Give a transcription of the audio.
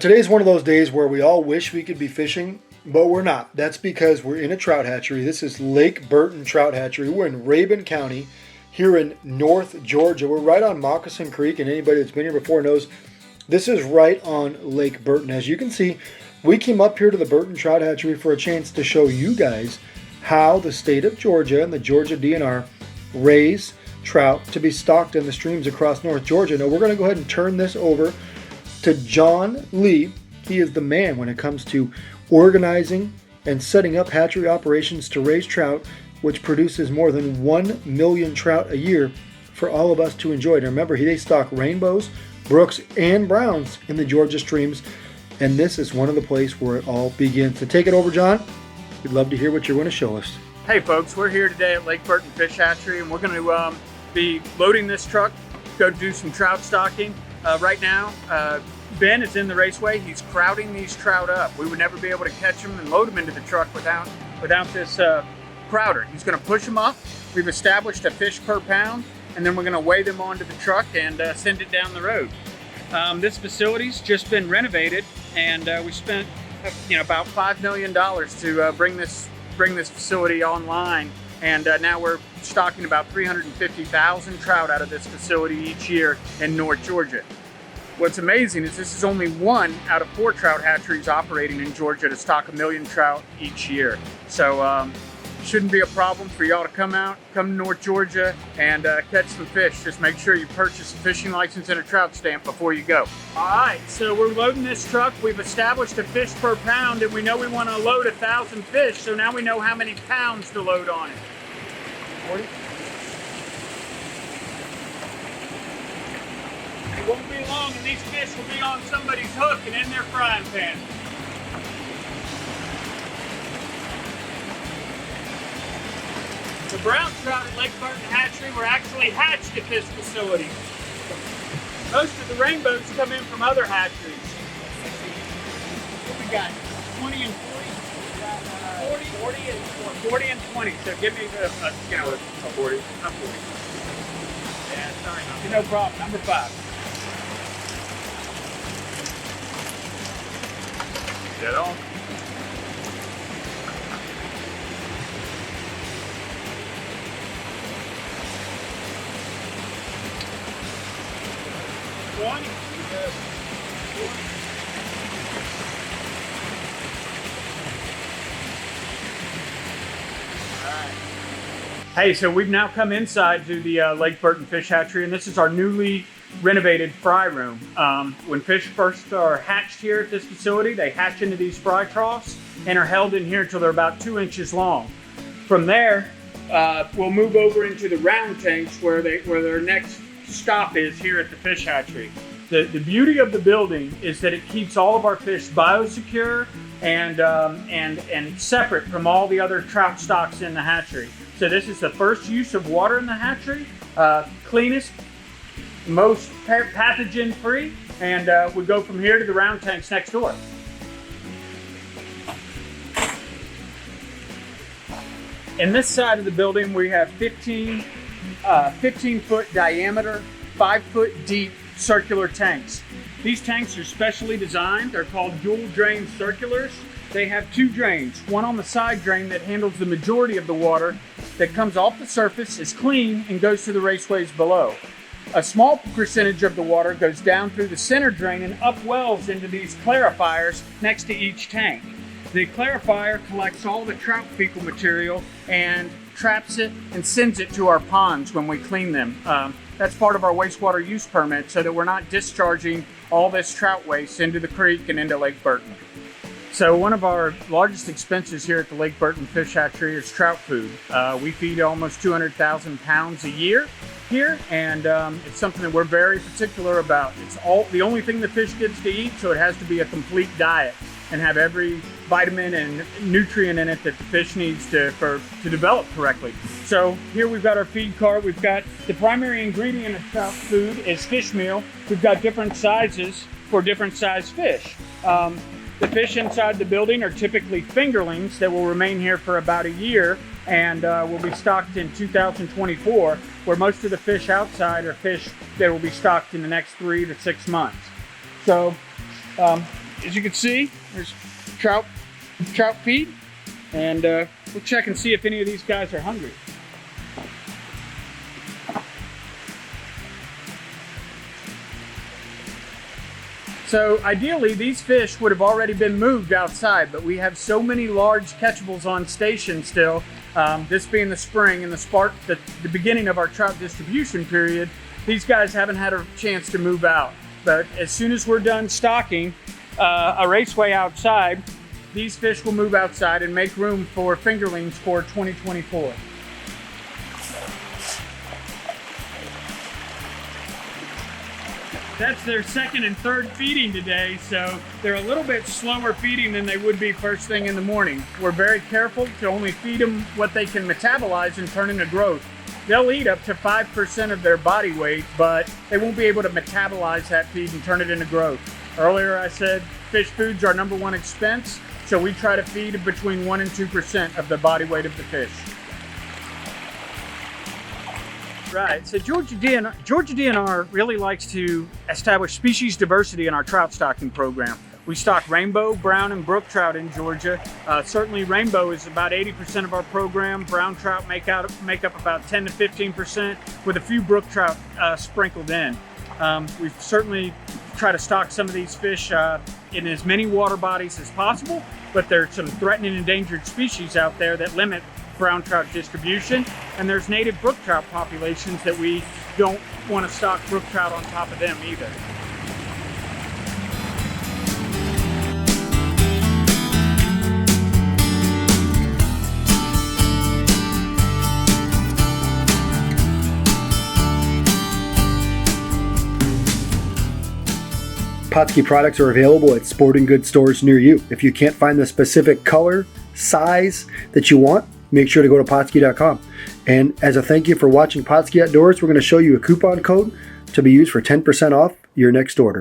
Today's one of those days where we all wish we could be fishing, but we're not. That's because we're in a trout hatchery. This is Lake Burton Trout Hatchery. We're in Rabun County here in North Georgia. We're right on Moccasin Creek, and anybody that's been here before knows this is right on Lake Burton. As you can see, we came up here to the Burton Trout Hatchery for a chance to show you guys how the state of Georgia and the Georgia DNR raise trout to be stocked in the streams across North Georgia. Now we're going to go ahead and turn this over to John Lee. He is the man when it comes to organizing and setting up hatchery operations to raise trout, which produces more than 1 million trout a year for all of us to enjoy. And remember, they stock rainbows, brooks, and browns in the Georgia streams, and this is one of the places where it all begins. So take it over, John. We'd love to hear what you're going to show us. Hey folks, we're here today at Lake Burton Fish Hatchery, and we're going to be loading this truck, go do some trout stocking. Right now, Ben is in the raceway. He's crowding these trout up. We would never be able to catch them and load them into the truck without this crowder. He's going to push them up. We've established a fish per pound, and then we're going to weigh them onto the truck and send it down the road. This facility's just been renovated, and we spent about $5 million to bring this facility online, and now we're stocking about 350,000 trout out of this facility each year in North Georgia. What's amazing is this is only one out of 4 trout hatcheries operating in Georgia to stock 1 million trout each year. So shouldn't be a problem for y'all to come to North Georgia and catch some fish. Just make sure you purchase a fishing license and a trout stamp before you go. All right, so we're loading this truck. We've established a fish per pound, and we know we want to load 1,000 fish, so now we know how many pounds to load on it. 40? It won't be long, and these fish will be on somebody's hook and in their frying pan. The brown trout at Lake Burton Hatchery were actually hatched at this facility. Most of the rainbows come in from other hatcheries. What we got? 20 and 40? 40 and 20. So give me a 40. I'm 40. Yeah, sorry. No problem. Number 5. Dead on. Hey, so we've now come inside to the Lake Burton Fish Hatchery, and this is our newly renovated fry room. When fish first are hatched here at this facility, they hatch into these fry troughs and are held in here until they're about 2 inches long. From there, we'll move over into the round tanks where their next stop is here at the fish hatchery. The beauty of the building is that it keeps all of our fish biosecure and separate from all the other trout stocks in the hatchery. So this is the first use of water in the hatchery, cleanest, most pathogen free, and we go from here to the round tanks next door. In this side of the building, we have 15 foot diameter, 5 foot deep circular tanks. These tanks are specially designed. They're called dual drain circulars. They have 2 drains, one on the side drain that handles the majority of the water that comes off the surface, is clean, and goes to the raceways below. A small percentage of the water goes down through the center drain and upwells into these clarifiers next to each tank. The clarifier collects all the trout fecal material and traps it and sends it to our ponds when we clean them. That's part of our wastewater use permit, so that we're not discharging all this trout waste into the creek and into Lake Burton. So one of our largest expenses here at the Lake Burton Fish Hatchery is trout food. We feed almost 200,000 pounds a year here, and it's something that we're very particular about. It's the only thing the fish gets to eat, so it has to be a complete diet and have every vitamin and nutrient in it that the fish needs to develop correctly. So here we've got our feed cart. We've got the primary ingredient of trout food is fish meal. We've got different sizes for different size fish. The fish inside the building are typically fingerlings that will remain here for about a year and will be stocked in 2024, where most of the fish outside are fish that will be stocked in the next 3 to 6 months. So as you can see, there's trout feed, and we'll check and see if any of these guys are hungry. So ideally, these fish would have already been moved outside, but we have so many large catchables on station still, this being the spring and the beginning of our trout distribution period, these guys haven't had a chance to move out. But as soon as we're done stocking a raceway outside, these fish will move outside and make room for fingerlings for 2024. That's their second and third feeding today, so they're a little bit slower feeding than they would be first thing in the morning. We're very careful to only feed them what they can metabolize and turn into growth. They'll eat up to 5% of their body weight, but they won't be able to metabolize that feed and turn it into growth. Earlier I said fish food's our #1 expense, so we try to feed between 1 and 2% of the body weight of the fish. Right, so Georgia DNR really likes to establish species diversity in our trout stocking program. We stock rainbow, brown, and brook trout in Georgia. Certainly rainbow is about 80% of our program. Brown trout make up about 10 to 15%, with a few brook trout sprinkled in. We certainly try to stock some of these fish in as many water bodies as possible, but there are some threatened and endangered species out there that limit brown trout distribution, and there's native brook trout populations that we don't want to stock brook trout on top of them either. Pautzke products are available at sporting goods stores near you. If you can't find the specific color, size that you want, make sure to go to Pautzke.com. And as a thank you for watching Pautzke Outdoors, we're going to show you a coupon code to be used for 10% off your next order.